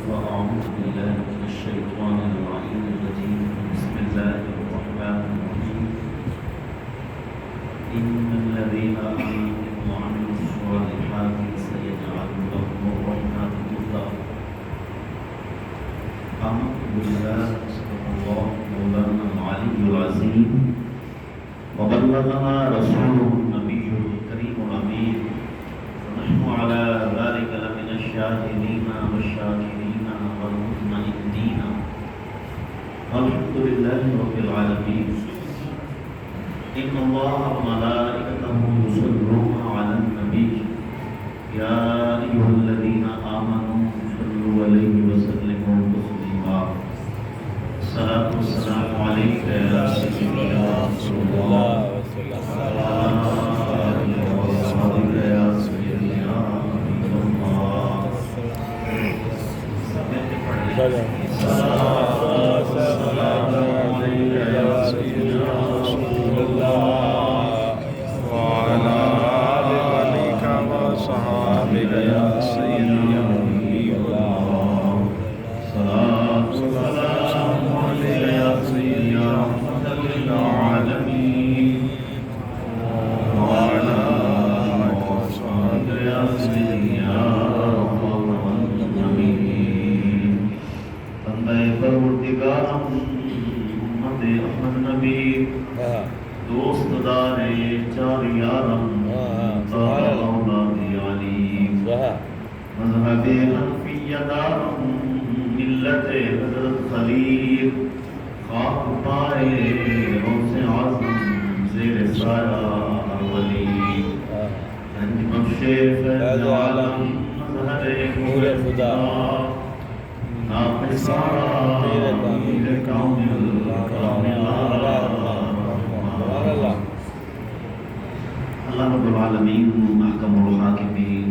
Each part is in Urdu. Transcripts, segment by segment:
وأعوذ بالله من الشيطان اللعين الرجيم بسم الله الرحمن الرحيم إن الذين آمنوا وعملوا الصالحات سيجعل لهم الرحمن ودا آمنت بالله صدق الله مولانا العلي العظيم وبلغنا رسوله النبي الكريم الأمين ونحن على ذلك لمن الشاهدين والشاكرين والمطمئنين الحمد لله رب العالمين إن الله وملائكته يصلون على النبي يا أيها الذين آمنوا صلوا عليه وسلموا تسليما الصلاة والسلام عليك يا سيدي يا رسول الله وصحبك يا سيدي يا حبيب الله وعلى آل وليك وصحابك يا سيدي يا حبيب الله السلام عليك يا سيدي يا رحمة للعالمين وعلى آلك وصحبك يا سيدي يا رحمة للعالمين بندے پروردگار امت احمد نبی دوست دارے چار یارم دار اولاد علی مذہب حنفیہ دارم ملت حضرت خلیل خاک پائے غوث اعظم زیر سایہ ولی گنج بخش فیض عالم مظہر نور خدا ناقص پیر کامل اللہ رب العالمین محکم الحاکمین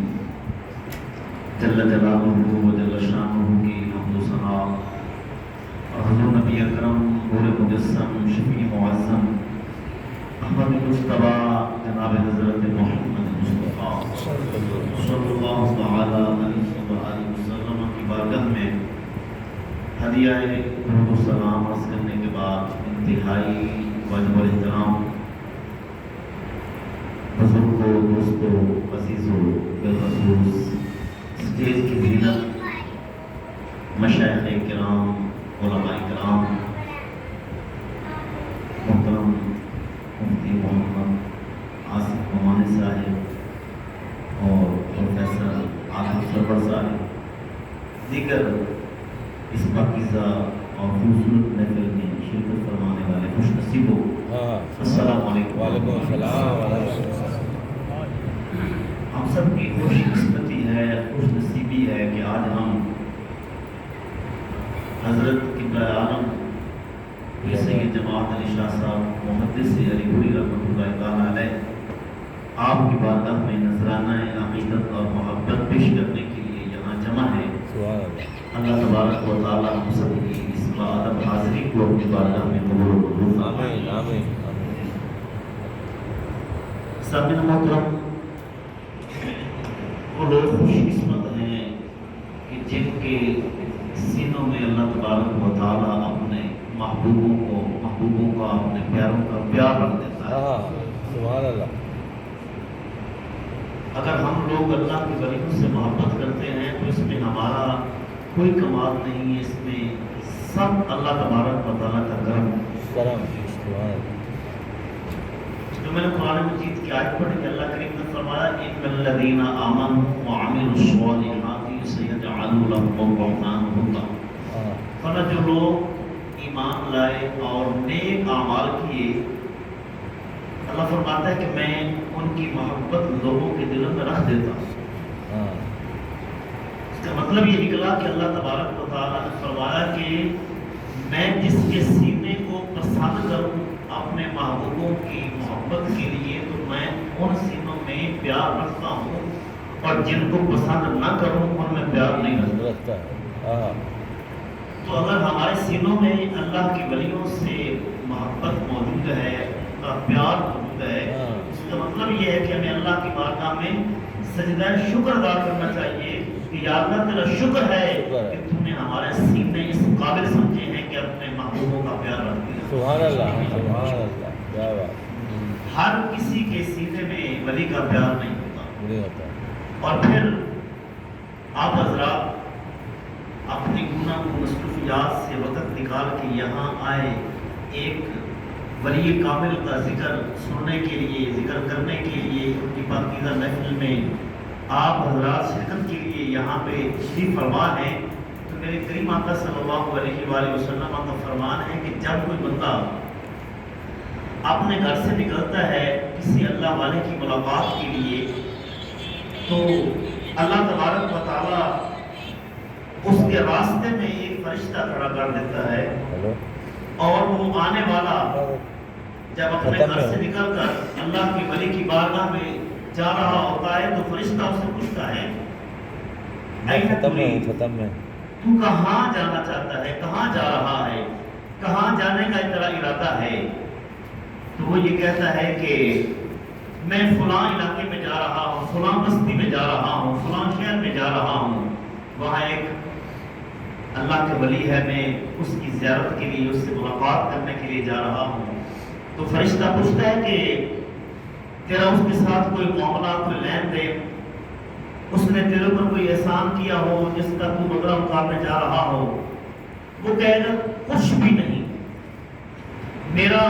جل جلالہ و جل شانہ کی حمد و ثنا اور حضور نبی اکرم نور مجسم شفیع معظم احمد مصطفیٰ جناب حضرت محمد مصطفیٰ صلی اللہ تعالی علیہ وسلم کی بارگاہ میں ہدیہ درود و سلام عرض کرنے کے بعد انتہائی واجب الاحترام بزرگوں دوستوں عزیزوں بالخصوص اسٹیج کی زینت مشائخ کرام علماء کرام محترم مفتی محمد آصف نعمانی صاحب اور پروفیسر عاطف سرور صاحب دیگر اس پاکیزہ اور خوبصورت محفل میں شرکت فرمانے والے خوش نصیبوں السلام علیکم۔ وعلیکم السلام۔ ہم سب کی خوش قسمتی ہے، خوش نصیبی ہے کہ آج ہم حضرت قبلہ عالم سید جماعت علی شاہ صاحب محدث علی پوری رحمۃ اللہ تعالیٰ علیہ آپ کی بارگاہ میں نذرانہ عقیدت اور محبت پیش کرنے کے لیے یہاں جمع ہے۔ اللہ تبارک و تعالیٰ ہم سب کی اس باادب حاضری کو اپنی بارگاہ میں قبول و منظور فرمائے۔ سامعین محترم، وہ لوگ خوش قسمت ہیں کہ جن کے سینوں میں اللہ تبارک و تعالیٰ اپنے محبوبوں کا اپنے پیاروں کا پیار رکھ دیتا ہے۔ سبحان اللہ۔ اگر ہم لوگ اللہ کے ولیوں سے محبت کرتے ہیں تو اس میں ہمارا کوئی کمال نہیں ہے، اس میں سب اللہ تبارک و تعالیٰ کا کرم۔ جو میں نے قرآن مجید کی آیت پڑھی کہ اللہ کریم نے فرمایا ان الذین آمنوا وعملوا الصالحات سیجعل لهم الرحمن ودا۔ فرمایا جو لوگ ایمان لائے اور نیک اعمال کیے، اللہ فرماتا ہے کہ میں ان کی محبت لوگوں کے دلوں میں رکھ دیتا ہوں۔ اس کا مطلب یہ نکلا کہ اللہ تبارک و تعالیٰ نے فرمایا کہ میں جس کے سینے کو پسند کروں اپنے محبوبوں کی محبت کے لیے تو میں ان سینوں میں پیار رکھتا ہوں، اور جن کو پسند نہ کروں ان میں پیار نہیں رکھتا۔ تو اگر ہمارے سینوں میں اللہ کی ولیوں سے محبت موجود ہے، پیار موجود ہے، اس کا مطلب یہ ہے کہ ہمیں اللہ کی بارگاہ میں سجدہ شکر ادا کرنا چاہیے کہ یا اللہ تیرا شکر ہے کہ تم نے ہمارے سینے اس قابل سمجھے ہیں کہ اپنے محبوبوں کا پیار رکھ دیا. سبحان اللہ سبحان اللہ کیا بات ہر کسی کے سینے میں ولی کا پیار نہیں ہوتا. نہیں ہوتا. اور پھر آپ حضرات اپنی گناہ و مصروفیات سے وقت نکال کے یہاں آئے ایک ولی کامل کا ذکر سننے کے لیے، ذکر کرنے کے لیے، ان کی پاکیزہ محفل میں آپ حضرات شرکت کے لیے یہاں پہ تشریف فرما ہے. تو میرے کریم آقا صلی اللہ علیہ وآلہ وسلم کا فرمان ہے کہ جب کوئی بندہ اپنے گھر سے نکلتا ہے کسی اللہ والے کی ملاقات کے لیے تو اللہ تبارک و تعالیٰ اس کے راستے میں ایک فرشتہ کھڑا کر دیتا ہے اور وہ آنے والا جب اپنے گھر سے نکل کر اللہ کے ولی کی بارگاہ میں جا رہا ہوتا ہے تو فرشتہ اسے پوچھتا ہے تو کہاں جانا چاہتا ہے، کہاں جا رہا ہے، کہاں جانے کا تیرا ارادہ ہے؟ تو وہ یہ کہتا ہے کہ میں فلاں علاقے میں جا رہا ہوں، فلاں بستی میں جا رہا ہوں، فلاں شہر میں جا رہا ہوں، وہاں ایک اللہ کے ولی ہے، میں اس کی زیارت کے لیے، اس سے ملاقات کرنے کے لیے جا رہا ہوں. تو فرشتہ پوچھتا ہے کہ تیرا اس کے ساتھ کوئی معاملہ، کوئی لین دین، اس نے تیرے پر کوئی احسان کیا ہو جس کا تو بدلہ اتارنے جا رہا ہو؟ وہ کہے گا کچھ بھی نہیں، میرا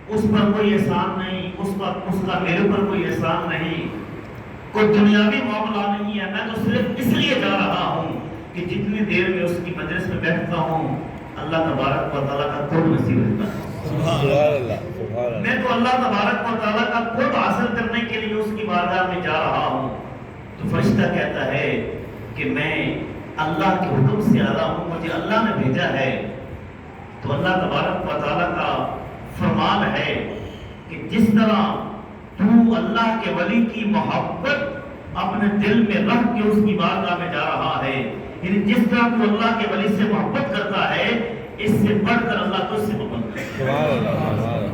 اس پر کوئی احسان نہیں، اس کا میرے پر کوئی احسان نہیں، کوئی دنیاوی معاملہ نہیں ہے، میں تو صرف اس لیے جا رہا ہوں کہ جتنی دیر میں اس کی مجلس میں بیٹھتا ہوں اللہ تبارک و تعالیٰ کا قرب نصیب ہوتا ہے. میں تو اللہ تبارک و تعالیٰ کا قرب حاصل کرنے کے لیے اس کی بارگاہ میں جا رہا ہوں. تو فرشتہ کہتا ہے کہ میں اللہ کے حکم سے آ رہا ہوں، مجھے اللہ نے بھیجا ہے. تو اللہ تبارک و تعالیٰ کا فرمان ہے کہ جس طرح تو اللہ کے ولی کی محبت اپنے دل میں رکھ کے اس کی بارگاہ میں جا رہا ہے، یعنی جس طرح تو اللہ کے ولی سے محبت کرتا ہے اس سے بڑھ کر اللہ تو اس سے محبت کرتا ہے.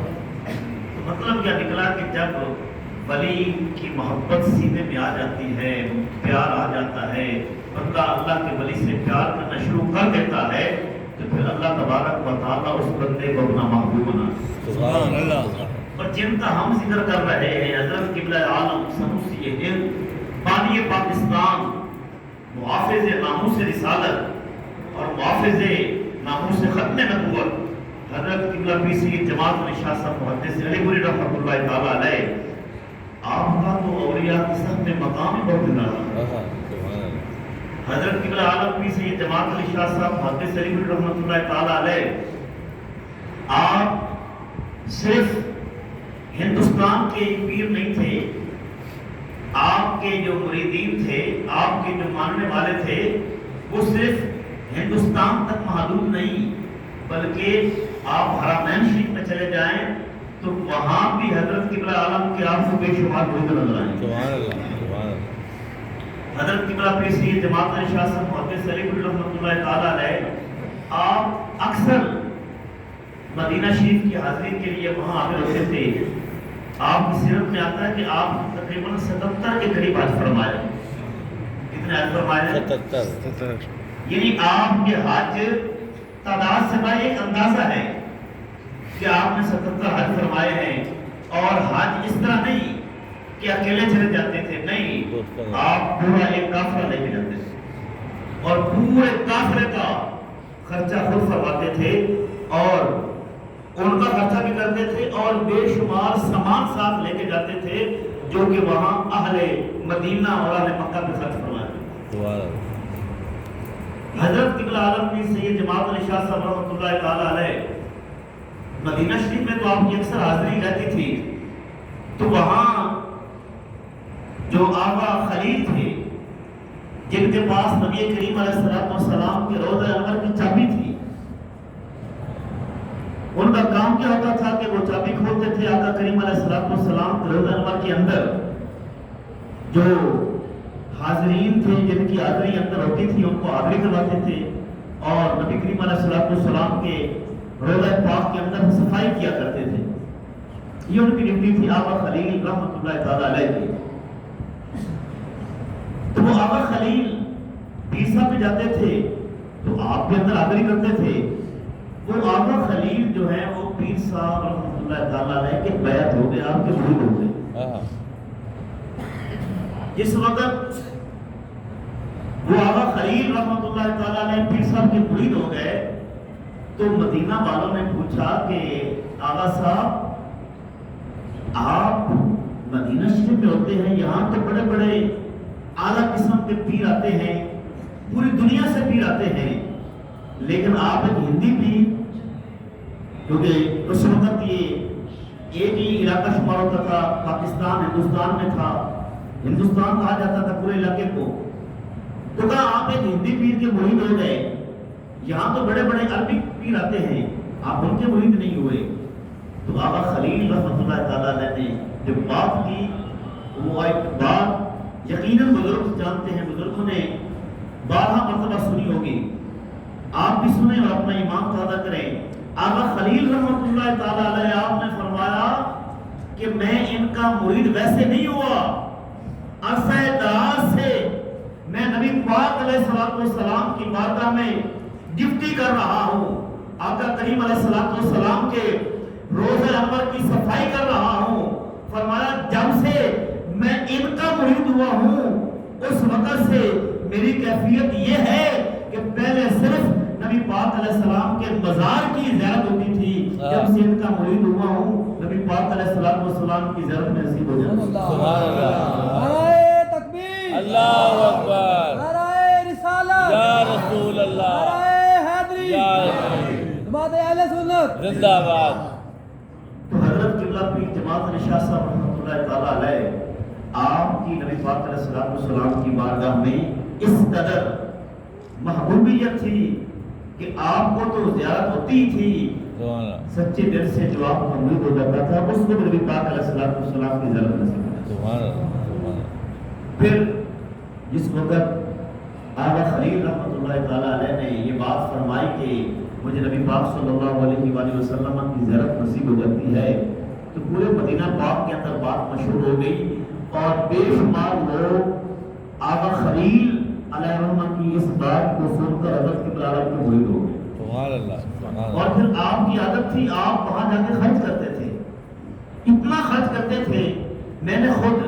تو مطلب کیا نکلا کہ جب ولی کی محبت سینے میں آ جاتی ہے، پیار آ جاتا ہے، بندہ اللہ کے ولی سے پیار کرنا شروع کر دیتا ہے تو پھر اللہ تبارک و تعالیٰ اس بندے کو اپنا محبوب بنا. اور جن کا ہم ذکر کر رہے ہیں حضرت قبلہ عالم سنوسی ہند بانی پاکستان، محافظ ناموس رسالت اور محافظ ناموس ختم نبوت حضرت قبلہ پیر سید جماعت علی شاہ صاحب محدث علی پوری رحمۃ اللہ تعالیٰ علیہ، آپ کا تو اولیاء کی سب میں مقام ہی بہت بنا. حضرت قبلہ عالم پیر سید جماعت علی شاہ صاحب محدث علی پوری رحمۃ اللہ تعالیٰ علیہ، آپ صرف ہندوستان کے پیر نہیں تھے، آپ کے جو مریدین تھے، آپ کے جو ماننے والے تھے وہ صرف ہندوستان تک محدود نہیں بلکہ آپ حرمین شریف میں چلے جائیں تو وہاں بھی حضرت قبلہ عالم کے آپ کو بے شمار لوگ نظر آئیں. حضرت قبلہ پیر سید جماعت علی شاہ صاحب محدث علی پوری رحمۃ اللہ تعالیٰ علیہ، آپ اکثر مدینہ شریف کی حاضری کے لیے وہاں آتے ہوتے تھے. آپ کی سیرت میں آتا ہے کہ آپ تقریباً 77 کے قریب حج فرمائے. کتنے حج فرمائے؟ 77. یعنی آپ کے حج تعداد سے بھائی ایک اندازہ ہے کہ آپ نے 77 حج فرمائے ہیں. اور حج اس طرح نہیں کہ اکیلے چلے جاتے تھے، نہیں، آپ پورا ایک کافلہ لے کے جاتے تھے اور پورے کافلے کا خرچہ خود فرماتے تھے اور ان کا خرچہ بھی کرتے تھے اور بے شمار سامان ساتھ لے کے جاتے تھے جو کہ وہاں اہل مدینہ اور اہل مکہ پہ خرچ فرماتے. حضرت قبلہ عالم پیر سید جماعت علی شاہ صاحب رحمۃ اللہ تعالیٰ علیہ، مدینہ شریف میں تو آپ کی اکثر حاضری رہتی تھی. تو وہاں جو آقا خلیل تھے جن کے پاس نبی کریم علیہ السلام کے روضہ انور کی چابی تھی، ان کا کام کیا ہوتا تھا کہ وہ چابی کھولتے تھے آقا کریم علیہ السلام کے روضہ انور کے اندر جو حاضرین تھے جن کی حاضری اندر ہوتی تھی ان کو حاضری کرواتے تھے اور نبی کریم علیہ السلام کے روضہ پاک کے اندر صفائی کیا کرتے تھے. یہ ان کی ڈیوٹی تھی آقا خلیل رحمۃ اللہ تعالیٰ علیہ کی. تو وہ آقا خلیل پیر صاحب بھی جاتے تھے تو آپ کے اندر حاضری کرتے تھے. وہ آغا خلیل جو ہے وہ پیر صاحب رحمۃ اللہ تعالیٰ علیہ کے بیعت ہو گئے, آپ کے مرید ہو گئے. جس وقت وہ آغا خلیل رحمۃ اللہ تعالیٰ علیہ پیر صاحب کے مرید ہو گئے تو مدینہ والوں نے پوچھا کہ آغا صاحب آپ مدینہ شریف میں ہوتے ہیں, یہاں تو بڑے بڑے اعلیٰ قسم کے پیر آتے ہیں, پوری دنیا سے پیر آتے ہیں, لیکن آپ ایک ہندی پیر, کیونکہ اس وقت یہ ایک ہی علاقہ شمار ہوتا تھا, پاکستان ہندوستان میں تھا, ہندوستان کہا جاتا تھا پورے علاقے کو, تو کہا آپ ایک ہندی پیر کے مرید ہو گئے, یہاں تو بڑے بڑے عربی پیر آتے ہیں, آپ ان کے مرید نہیں ہوئے. تو آقا خلیل رحمۃ اللہ تعالیٰ علیہ نے جو بات کی وہ ایک بات یقیناً بزرگ جانتے ہیں, بزرگوں نے 12 مرتبہ سنی ہوگی, آپ بھی سنیں اور اپنا ایمان تازہ کریں. آقا خلیل رحمۃ اللہ تعالیٰ علیہ آپ نے فرمایا کہ میں ان کا مرید ویسے نہیں ہوا, عرصہ دراز سے میں نبی پاک علیہ السلام کی بارگاہ میں ڈیوٹی کر رہا ہوں, آقا کریم علیہ السلام کے روزہ انور کی صفائی کر رہا ہوں. فرمایا جب سے میں ان کا مرید ہوا ہوں اس وقت سے میری کیفیت یہ ہے کہ پہلے صرف نبی پاک علیہ السلام کے مزار کی زیارت ہوتی تھی, جب سے ان کا مرید ہوا ہوں نبی پاک علیہ السلام کی زیارت میں نصیب ہو جاتی. سبحان اللہ, نعرہ تکبیر, اللہ اکبر, نعرہ رسالت, یا رسول اللہ, نعرہ حیدری, یا جماعت اہل سنت زندہ باد. تو حضرت قبلہ پیر جماعت علی شاہ صاحب رحمۃ اللہ تعالیٰ علیہ آپ کی نبی پاک علیہ السلام کی بارگاہ میں اس قدر محبوبیت تھی کہ آپ کو تو زیارت ہوتی تھی, سچے دل سے جو آپ کو مرید ہو جاتا تھا اس کو نبی پاک علیہ السلام کی زیارت نصیب ہوئی. پھر جس وقت آقا خلیل رحمۃ اللہ تعالیٰ علیہ نے یہ بات فرمائی کہ مجھے نبی پاک صلی اللہ علیہ وآلہ وسلم کی زیارت نصیب ہو جاتی ہے, تو پورے مدینہ پاک کے اندر بات مشہور ہو گئی اور بے شمار لوگ آقا خلیل علیہ الرحمہ کی اس بات کو سن کر حضرت قبلہ عالم کے مرید ہو گئے. سبحان اللہ. اور پھر آپ کی عادت تھی, آپ وہاں جا کے خرچ کرتے تھے, اتنا خرچ کرتے تھے. میں نے خود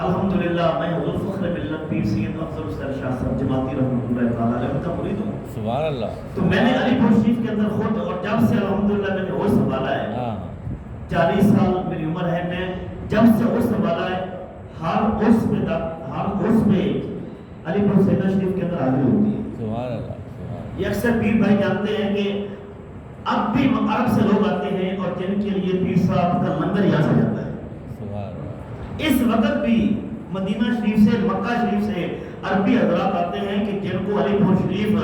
الحمدللہ میں حضور فخر ملت پیر سید افضل حسین شاہ صاحب جماعتی رحمۃ اللہ تعالیٰ علیہ ان کا مرید ہوں. سبحان اللہ. تو میں نے علی پور شریف کے اندر خود, اور جب سے الحمدللہ میں نے ہوش سنبھالا ہے, 40 سال میری عمر ہے, میں جب سے ہوش سنبھالا ہے ہر اس میں علی پور سیدہ شریف کے اندر حاضری ہوتی ہے. سبحان اللہ. یہ اکثر پیر بھائی جانتے ہیں کہ اب بھی عرب سے لوگ آتے ہیں اور جن کے لیے پیر صاحب کا لنگر یہاں سے جاتا ہے. اس وقت بھی مدینہ شریف سے, مکہ شریف سے عربی حضرات آتے ہیں کہ جن کو علی پور شریف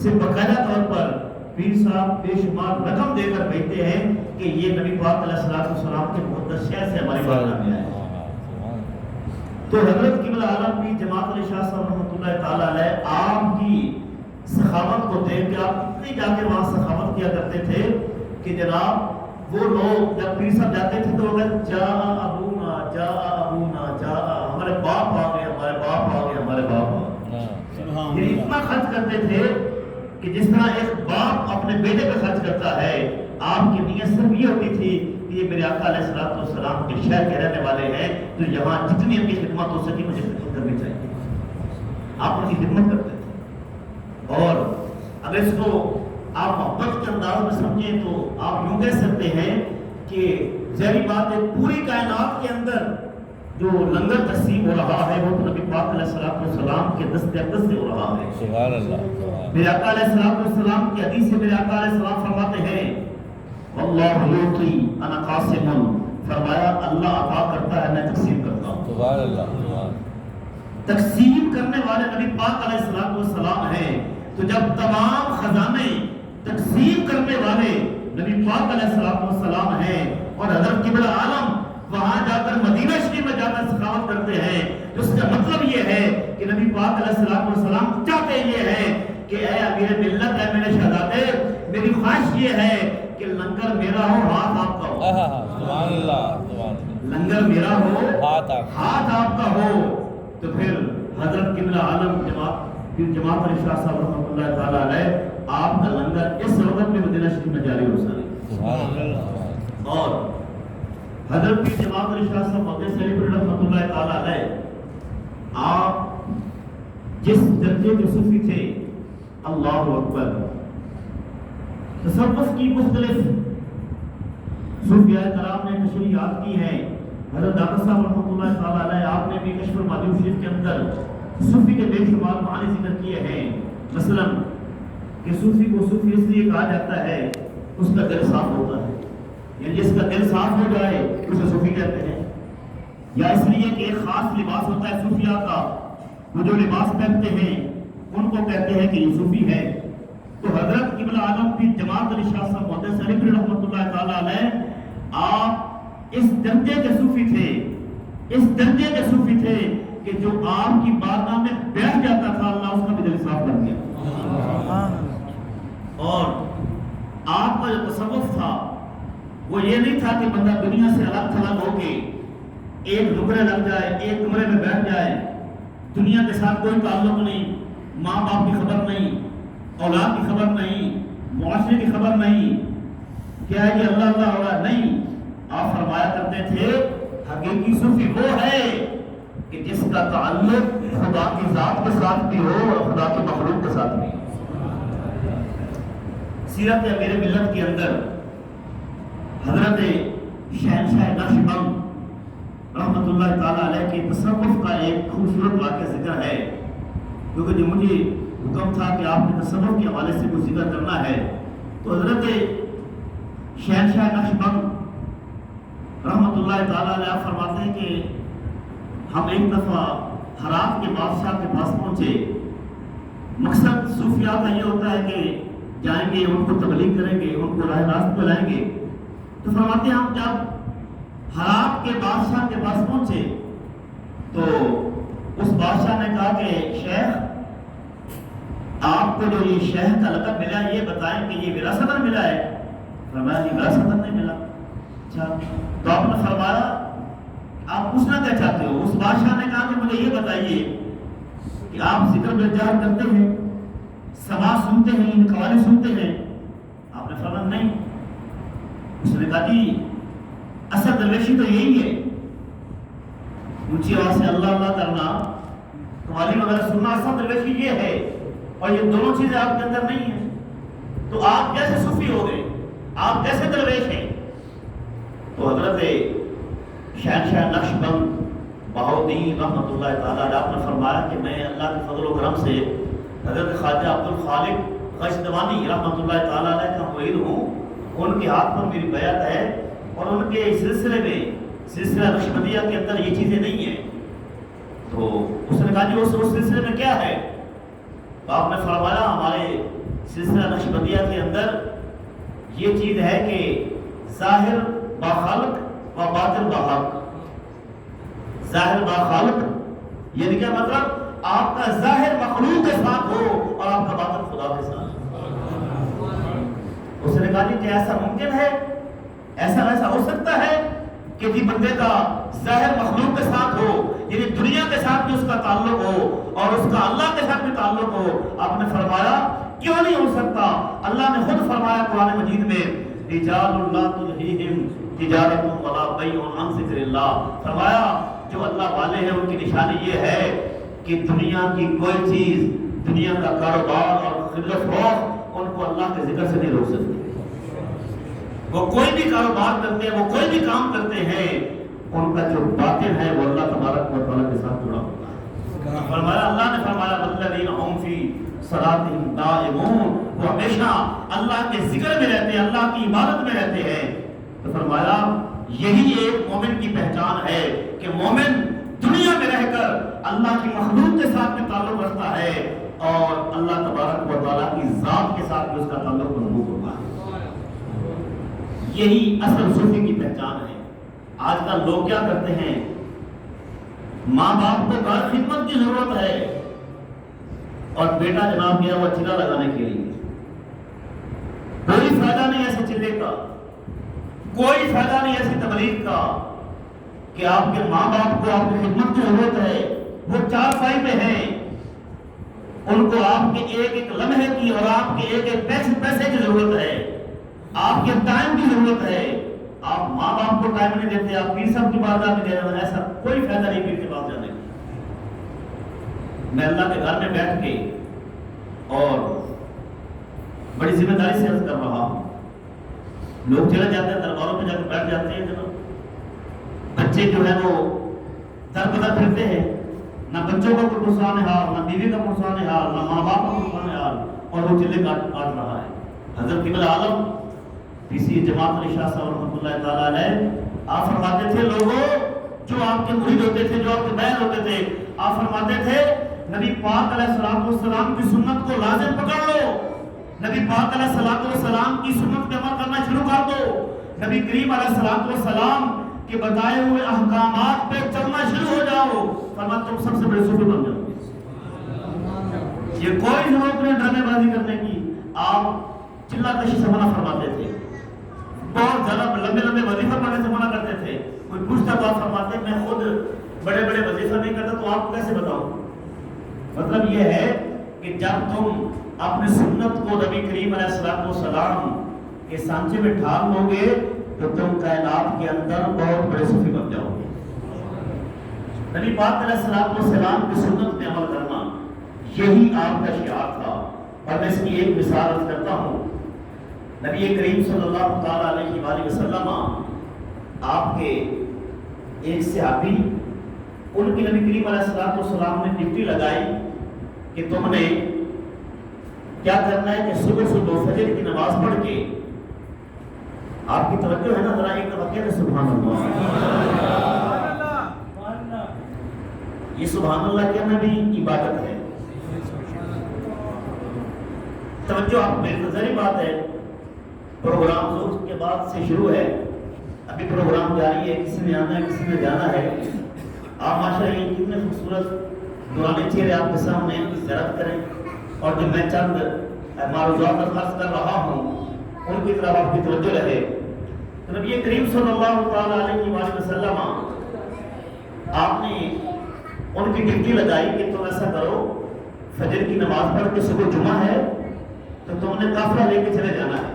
سے باقاعدہ طور پر پیر صاحب بے شمار رقم دے کر بھیجتے ہیں کہ یہ نبی پاک علیہ السلام کے مقدس شہر سے ہماری بارگاہ میں آئے. تو حضرت قبلہ عالم کی جماعت علی شاہ صاحب رحمۃ اللہ تعالیٰ علیہ آپ کی سخاوت کو دیکھ کے آپ اتنی جا کے وہاں سخاوت کیا کرتے تھے کہ جناب وہ لوگ جب پیر صاحب جاتے تھے تو وہ کہتے جا ابونا جا ابونا جا, ہمارے باپ آ گئے, ہمارے باپ آ گئے, ہمارے باپ آ گئے. یہ اتنا خرچ کرتے تھے کہ جس طرح ایک باپ اپنے بیٹے پہ خرچ کرتا ہے, آپ کی نیت صرف یہ ہوتی تھی کہ یہ میرے آقا علیہ السلام کے شہر کے رہنے والے ہیں, تو یہاں جتنی ان کی خدمت ہو سکی مجھے خدمت کرنی چاہیے. آپ ان کی خدمت کرتے تھے. اور اگر اس کو آپ محبت کے انداز میں سمجھیں تو آپ یوں کہہ سکتے ہیں کہ ظاہری بات ہے پوری کائنات کے اندر جو لنگر تقسیم ہو رہا ہے وہ تو نبی پاک علیہ السلام کے دست اقدس سے ہو رہا ہے. سبحان اللہ. میرے آقا علیہ السلام کی حدیث سے میرے آقا علیہ السلام فرماتے ہیں واللہ یعطی انا قاسم, فرمایا اللہ عطا کرتا ہے میں تقسیم کرتا ہوں. سبحان اللہ. تقسیم کرنے والے نبی پاک علیہ السلام ہیں. تو جب تمام خزانے تقسیم کرنے والے نبی پاک علیہ السلام ہیں اور حضرت قبلہ عالم وہاں جا کر مدینہ شریف میں جا کر سخاوت کرتے ہیں, تو اس کا مطلب یہ ہے کہ نبی پاک علیہ السلام چاہتے یہ ہے کہ اے امیر ملت, اے میرے شہزادے, میری خواہش یہ ہے کہ لنگر میرا ہو, ہاتھ آپ کا ہو. سبحان اللہ. لنگر میرا ہو, ہاتھ آپ کا ہو. تو پھر حضرت قبلہ عالم جماعت پھر جماعت علی شاہ صاحب رحمۃ اللہ تعالیٰ علیہ آپ کا لنگر اس وقت میں مدینہ شریف میں جاری ہو سکے. اور حضرت پیر جماعت علی شاہ صاحب مقدس علی پور رحمۃ اللہ تعالیٰ علیہ آپ جس درجے کے صوفی تھے، اللہ اکبر، تصوف کی مختلف صوفیاء کرام نے تشریحات کی ہیں. حضرت ڈاکٹر صاحب رحمۃ اللہ تعالیٰ علیہ آپ نے بھی کشف المعدوم شریف کے اندر صوفی کے بے شمار معنی ذکر کیے ہیں. مثلا کہ صوفی کو صوفی اس لیے کہا جاتا ہے اس کا دل صاف ہوتا ہے، یعنی جس کا دل صاف ہو جائے اسے صوفی کہتے ہیں. یا اس لیے کہ ایک خاص لباس ہوتا ہے صوفیاء کا، وہ جو لباس پہنتے ہیں ان کو کہتے ہیں کہ یہ صوفی ہے. تو حضرت قبلہ عالم پیر جماعت علی شاہ صاحب مقدس علی پور رحمۃ اللہ تعالیٰ علیہ آپ اس درجے کے صوفی تھے، اس درجے کے صوفی تھے کہ جو آپ کی بارگاہ میں بیٹھ جاتا تھا اللہ اس کا بھی دل صاف کر دیا. اور آپ کا جو تصوف تھا وہ یہ نہیں تھا کہ بندہ دنیا سے الگ تھلگ ہو کے ایک ڈگرے لگ جائے، ایک کمرے میں بیٹھ جائے، دنیا کے ساتھ کوئی تعلق نہیں، ماں باپ کی خبر نہیں، اولاد کی خبر نہیں، معاشرے کی خبر نہیں، کیا ہے یہ اللہ اللہ ہو رہا نہیں. آپ فرمایا کرتے تھے حقیقی صوفی وہ ہے کہ جس کا تعلق خدا کی ذات کے ساتھ بھی ہو اور خدا کی مخلوق کے ساتھ بھی ہو. سیرت امیر ملت کے اندر حضرت شہنشاہ نقشبند رحمۃ اللہ تعالیٰ علیہ کے تصوف کا ایک خوبصورت واقعہ ذکر ہے، کیونکہ جو مجھے حکم تھا کہ آپ نے تصوف کے حوالے سے کوئی ذکر کرنا ہے تو حضرت شہنشاہ نقشبند رحمۃ اللہ تعالیٰ علیہ فرماتے ہیں کہ ہم ایک دفعہ ہرات کے بادشاہ کے پاس پہنچے. مقصد صوفیاء کا یہ ہوتا ہے کہ جائیں گے، ان کو تبلیغ کریں گے، ان کو راہ راست پہ لائیں گے. تو فرماتے ہیں ہم جب ہرات کے بادشاہ کے پاس پہنچے تو اس بادشاہ نے کہا کہ شیخ آپ کو جو یہ شیخ کا لقب ملا ہے یہ بتائیں کہ یہ وراثتاً ملا ہے. فرمایا نہیں، وراثتاً نہیں ملا. اچھا، تو آپ نے فرمایا آپ پوچھنا کیا چاہتے ہو؟ اس بادشاہ نے کہا کہ مجھے یہ بتائیے کہ آپ ذکر بالجہر کرتے ہیں، سماع سنتے ہیں، قوالی سنتے ہیں؟ آپ نے فرمایا نہیں. اس نے کہا جی اصل درویشی تو یہی ہے، اونچی آواز سے اللہ اللہ کرنا، قوالی وغیرہ سننا، اصل درویشی یہ ہے، اور یہ دونوں چیزیں آپ کے اندر نہیں ہیں. تو آپ کیسے صوفی ہو گئے؟ آپ کیسے درویش ہیں؟ تو حضرت شہنشاہ نقشبند بہاؤالدین رحمۃ اللہ تعالیٰ علیہ آپ نے فرمایا کہ میں اللہ کے فضل و کرم سے حضرت خواجہ عبدالخالق غشتوانی رحمۃ اللہ تعالیٰ علیہ کا مرید ہوں. ان کے ہاتھ پر میری بیعت ہے اور ان کے سلسلے میں، سلسلہ نقشبندیہ کے اندر یہ چیزیں نہیں ہیں. تو اس نے کہا جی اس سلسلے میں کیا ہے؟ تو آپ نے فرمایا ہمارے سلسلہ نقشبندیہ کے اندر یہ چیز ہے کہ ظاہر با خالق و باطن با حق. ظاہر با خالق یعنی کیا مطلب؟ آپ کا ظاہر مخلوق کے ساتھ ہو اور آپ کا باطن خدا کے ساتھ. اس نے کہا جی کیا ایسا ممکن ہے؟ ایسا ہو سکتا ہے کہ جی بندے کا ظاہر مخلوق کے ساتھ ہو، یعنی دنیا کے ساتھ بھی اس کا تعلق ہو اور اس کا اللہ کے ساتھ بھی تعلق ہو؟ آپ نے فرمایا کیوں نہیں ہو سکتا؟ اللہ نے خود فرمایا قرآن مجید میں رجال لا تلہیہم تجارت ولا بیع عن ذکر اللہ. فرمایا جو اللہ والے ہیں ان کی نشانی یہ ہے کہ دنیا کی کوئی چیز، دنیا کا کاروبار اور خرید و فروخت ان کو اللہ کے ذکر سے نہیں روک سکتی. وہ کوئی بھی کاروبار کرتے ہیں، وہ کوئی بھی کام کرتے ہیں، ان کا جو باطن ہے وہ اللہ تبارک و تعالیٰ کے ساتھ جڑا ہوتا ہے. فرمایا اللہ نے فرمایا والذین هم فی صلاتہم دائمون، وہ ہمیشہ اللہ کے ذکر میں رہتے ہیں، اللہ کی عبادت میں رہتے ہیں. تو فرمایا یہی ایک مومن کی پہچان ہے کہ مومن دنیا میں رہ کر اللہ کی مخلوق کے ساتھ بھی تعلق رکھتا ہے اور اللہ تبارک و تعالیٰ کی ذات کے ساتھ بھی اس کا تعلق مضبوط ہوتا ہے. یہی اصل صوفی کی پہچان ہے. آج کل لوگ کیا کرتے ہیں؟ ماں باپ کو گھر خدمت کی ضرورت ہے اور بیٹا جناب گیا وہ چلا لگانے کے لیے. کوئی فائدہ نہیں ایسے چلے کا، کوئی فائدہ نہیں ایسی تبلیغ کا کہ آپ کے ماں باپ کو آپ کی خدمت کی ضرورت ہے، وہ چار پائی پہ ہیں. ان کو آپ کے ایک ایک لمحے کی اور آپ کے ایک ایک پیسے کی ضرورت ہے، آپ کے ٹائم کی ضرورت ہے۔ آپ ماں باپ کو ٹائم نہیں دیتے، آپ پیر صاحب کی بارگاہ میں دے رہے ہیں، ایسا کوئی فائدہ نہیں پیر کے پاس جانے کا۔ میں اللہ کے گھر میں بیٹھ کے اور بڑی ذمہ داری سے عرض کر رہا ہوں، لوگ چلے جاتے ہیں درباروں پہ جا کے بیٹھ جاتے ہیں، جناب بچے جو ہے وہ در بدر پھرتے ہیں، نہ بچوں کا کوئی پرسان حال، نہ بیوی کا پرسان حال، نہ ماں باپ کا پرسان حال، اور وہ چلے کاٹ رہا ہے۔ حضرت قبلہ عالم کسی جماعت علی شاہ صاحب رحمۃ اللہ تعالیٰ علیہ آپ فرماتے تھے، لوگوں جو آپ کے مرید ہوتے تھے، جو آپ کے بہن ہوتے تھے، آپ فرماتے تھے نبی پاک علیہ السلام کی سنت کو لازم پکڑ لو، نبی پاک علیہ السلام کی سنت پہ عمل کرنا شروع کر دو، نبی کریم علیہ السلام کے بتائے ہوئے احکامات پہ چلنا شروع ہو جاؤ، فرماتے تم سب سے بڑے صوفی بن جاؤ۔ یہ کوئی ضرورت نہیں ڈرامے بازی کرنے کی۔ آپ چلا کشی سے منع فرماتے تھے، بہت زیادہ لمبے وظیفہ پڑھنے سے منع کرتے تھے۔ کوئی پوچھتا تو آپ فرماتے میں خود بڑے وظیفہ نہیں کرتا، تو آپ کو کیسے بتاؤں؟ مطلب یہ ہے کہ جب تم اپنی سنت کو نبی کریم علیہ السلام کے سانچے میں ڈھال لو گے تو تم کائنات کے اندر بہت بڑے صوفی بن جاؤ گے۔ نبی پاک علیہ السلام کی سنت پہ عمل کرنا یہی آپ کا شعار تھا۔ اور میں اس کی ایک مثال عرض کرتا ہوں، نبی کریم صلی اللہ تعالیٰ علیہ وآلہ وسلم آپ کے ایک صحابی، ان کی نبی کریم علیہ السلام نے ڈیوٹی لگائی کہ تم نے کیا کرنا ہے کہ صبح فجر کی نماز پڑھ کے، آپ کی توجہ ہے نا ذرا ایک دفعہ کہتے سبحان اللہ۔ یہ سبحان اللہ کہنا بھی عبادت ہے۔ توجہ آپ میری نظری بات ہے، پروگرام زور کے بعد سے شروع ہے، ابھی پروگرام جاری ہے، کسی نے آنا ہے کسی نے جانا ہے۔ آپ ماشاءاللہ کتنے خوبصورت نورانی چہرے آپ کے سامنے زیارت کریں، اور جو میں چند معروضات خاص کر رہا ہوں ان کی طرف آپ کی توجہ رہے۔ تو نبی کریم صلی اللہ تعالیٰ علیہ وآلہ وسلم آپ نے ان کی ڈیوٹی لگائی کہ تم ایسا کرو، فجر کی نماز پڑھ کے صبح جمعہ ہے تو تم نے قافلہ لے کے چلے جانا ہے۔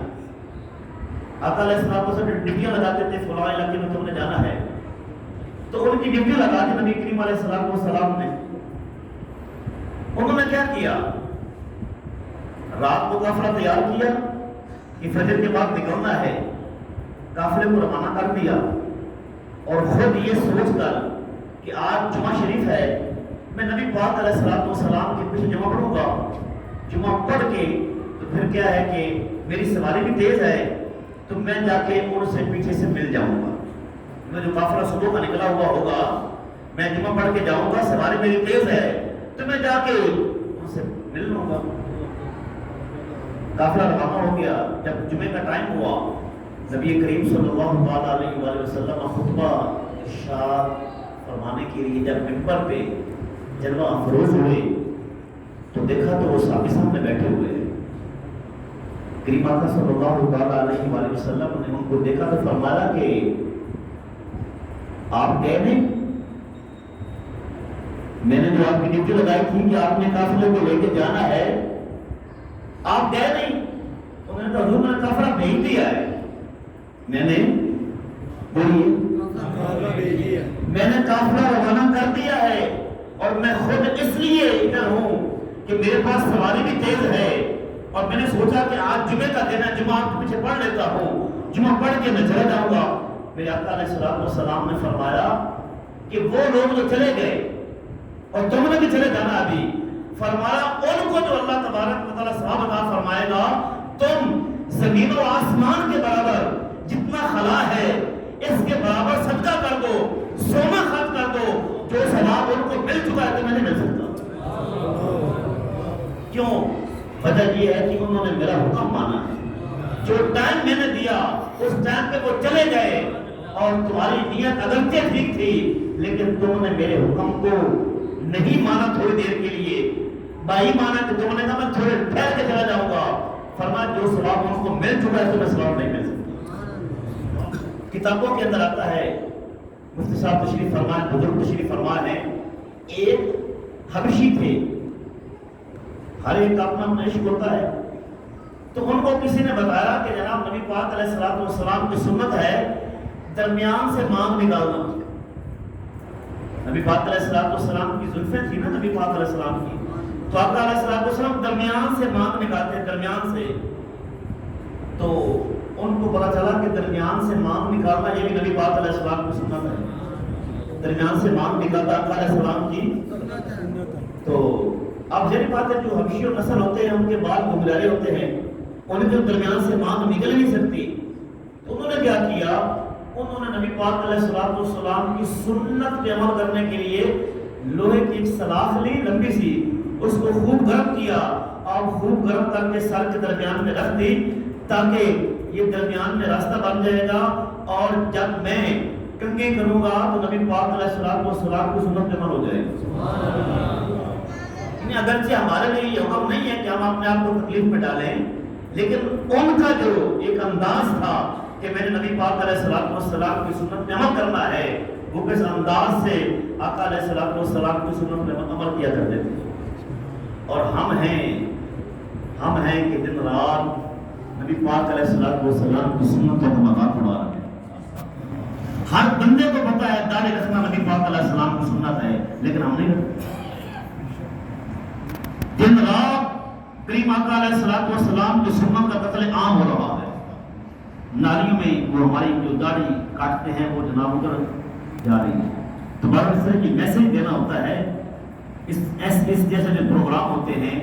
آقا علیہ السلام سے ڈیوٹیاں لگاتے تھے، فلاں علاقے میں تم نے جانا ہے، تو ان کی ڈیوٹی لگا دی نبی کریم علیہ السلام نے۔ انہوں نے کیا کیا؟ رات کو قافلہ تیار کیا کہ فجر کے بعد نکلنا ہے، قافلے کو روانہ کر دیا، اور خود یہ سوچ کر کہ آج جمعہ شریف ہے، میں نبی پاک علیہ السلام کے پیچھے جمعہ پڑھوں گا، جمعہ پڑھ کے تو پھر کیا ہے کہ میری سواری بھی تیز ہے تو میں جا کے ان سے پیچھے سے مل جاؤں گا۔ میں جو قافلہ صبح کا نکلا ہوا ہوگا، میں جمعہ پڑھ کے جاؤں گا، سواری میری تیز ہے تو میں جا کے ان سے مل لوں گا۔ قافلہ روانہ ہو گیا۔ جب جمعے کا ٹائم ہوا، نبی کریم صلی اللہ تعالیٰ علیہ وآلہ وسلم خطبہ ارشاد فرمانے کے لیے جب منبر پہ جلوہ افروز ہوئے تو دیکھا تو وہ صحابی سامنے بیٹھے ہوئے ہیں۔ کریم آقا صلی اللہ تعالیٰ علیہ وآلہ وسلم نے ان کو دیکھا تو فرمایا کہ آپ گئے نہیں؟ میں نے جو آپ کی ڈیوٹی لگائی تھی کہ آپ نے قافلے کو لے کے جانا ہے، آپ گئے نہیں؟ انہوں نے کہا حضور میں نے قافلہ بھیج دیا ہے، میں نے قافلہ روانہ کر دیا ہے، اور میں خود اس لیے ادھر ہوں کہ میرے پاس سواری بھی تیز ہے، اور میں نے سوچا کہ آج جمعے کا دن ہے، جمعہ آپ کے پیچھے پڑھ لیتا ہوں، جمعہ پڑھ کے میں چلا جاؤں گا۔ میرے آقا علیہ السلام نے فرمایا کہ وہ لوگ جو چلے گئے اور تم نے بھی چلے جانا ابھی، فرمایا ان کو جو اللہ تبارک و تعالیٰ ثواب عطا فرمائے گا، تم زمین و آسمان کے برابر جتنا خلا ہے اس کے برابر صدقہ کر دو، سونا خرچ کر دو، جو ثواب ان کو مل چکا ہے تو میں نہیں مل سکتا۔ کیوں؟ وجہ یہ ہے کہ انہوں نے میرا حکم مانا ہے، جو ٹائم میں نے دیا اس ٹائم پہ وہ چلے گئے، اور تمہاری نیت اگرچہ ٹھیک تھی لیکن تم نے میرے حکم کو نہیں مانا، تھوڑی دیر کے لیے بائی مانا کہ تم نے کہا میں تھوڑے ٹھہر کے چلا جاؤں گا، فرمایا جو ثواب ان کو مل چکا ہے تو میں ثواب نہیں مل سکتا۔ کتابوں کے اندر آتا ہے، مفتی صاحب تشریف فرمائے، بزرگ تشریف فرمائے ہیں، ایک حبشی تھے، ہر ایک کا اپنا اپنا عشق ہوتا ہے. تو ان کو کسی نے بتایا کہ جناب نبی پاک علیہ الصلوۃ والسلام کی سنت ہے درمیان سے مانگ نکالنا. نبی پاک علیہ الصلوۃ والسلام کی زلفیں تھی نا نبی پاک علیہ السلام کی, تو آقا علیہ الصلوۃ والسلام درمیان سے مانگ نکالتے, درمیان سے. تو ان کو پتا چلا کہ درمیان سے مانگ نکالنا یہ بھی نبی پاک علیہ السلام کی سنت ہے. درمیان سے مانگ نکالتا آقا علیہ السلام کی. تو اب ظاہر بات ہے جو حبشی و نسل ہوتے ہیں ان کے بال گھنگرارے ہوتے ہیں, انہیں جو درمیان سے مانگ نکل نہیں سکتی. تو انہوں نے کیا کیا, انہوں نے نبی پاک علیہ الصلوۃ والسلام کی سنت پہ عمل کرنے کے لیے لوہے کی ایک سلاخ لی لمبی سی, اس کو خوب گرم کیا اور خوب گرم کر کے سر کے درمیان میں رکھ دی تاکہ یہ درمیان میں راستہ بن جائے گا, اور جب میں کنگھی کروں گا تو نبی پاک علیہ الصلوۃ والسلام کی سنت پہ عمل ہو جائے گا. اگرچہ ہمارے لیے یہ حکم نہیں ہے کہ ہم اپنے آپ کو تکلیف میں ڈالیں, لیکن ان کا جو ایک انداز تھا کہ میں نے نبی پاک علیہ الصلوۃ والسلام کی سنت پہ عمل کرنا ہے, وہ کس انداز سے آقا علیہ الصلوۃ والسلام کی سنت پہ عمل کیا کرتے تھے. اور ہم ہیں کہ دن رات نبی پاک علیہ الصلوۃ والسلام کی سنت کا مذاق اڑا رہے ہیں. ہر بندے کو پتا ہے داڑھی رکھنا نبی پاک علیہ السلام کی سنت ہے, لیکن ہم نہیں رکھتے. دن رات کریم آقا علیہ الصلوۃ والسلام کی سنت کا قتل عام ہو رہا ہے. نالیوں میں وہ ہماری جو داڑھی کاٹتے ہیں وہ جناب ادھر جا رہی ہے. تو بار اس طرح کی میسج دینا ہوتا ہے. اس جیسے جو پروگرام ہوتے ہیں,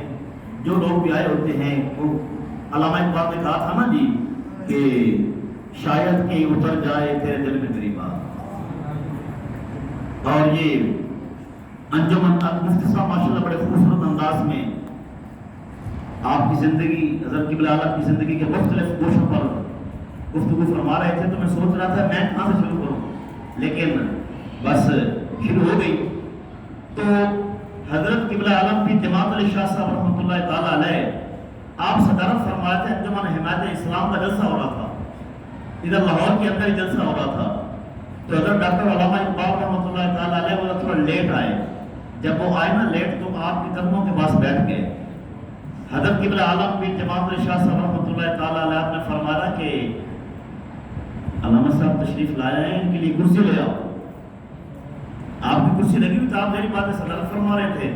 جو لوگ بھی آئے ہوتے ہیں, وہ علامہ اقبال نے کہا تھا نا جی کہ شاید کہ اتر جائے تیرے دل میں میری بات. اور یہ انجمن مفتی صاحب ماشاءاللہ بڑے خوبصورت انداز میں آپ کی زندگی, حضرت قبلہ اعلیٰ کی زندگی کے مختلف گوشوں پر گفتگو فرما رہے تھے. تو میں سوچ رہا تھا میں کہاں سے شروع کروں, لیکن بس شروع ہو گئی. تو حضرت قبلہ عالم کی جماعت علی شاہ صاحب رحمۃ اللہ تعالیٰ علیہ آپ صدارت فرمائے تھے. انجمن حمایت اسلام کا جلسہ ہو رہا تھا, ادھر لاہور کے اندر ہی جلسہ ہو رہا تھا. تو حضرت ڈاکٹر علامہ اقبال رحمۃ اللہ تعالیٰ علیہ وہ تھوڑا لیٹ آئے. جب وہ آئے نا لیٹ, تو آپ کے قدموں کے پاس بیٹھ گئے. حضرت قبلہ عالم کی جماعت علی شاہ صاحب رحمۃ اللہ تعالیٰ علیہ نے فرمایا کہ علامہ صاحب تشریف لائے ہیں, ان کے لیے کرسی لے آؤ. آپ کی کرسی لگی ہوئی تو آپ میری باتیں صدارت فرما رہے تھے.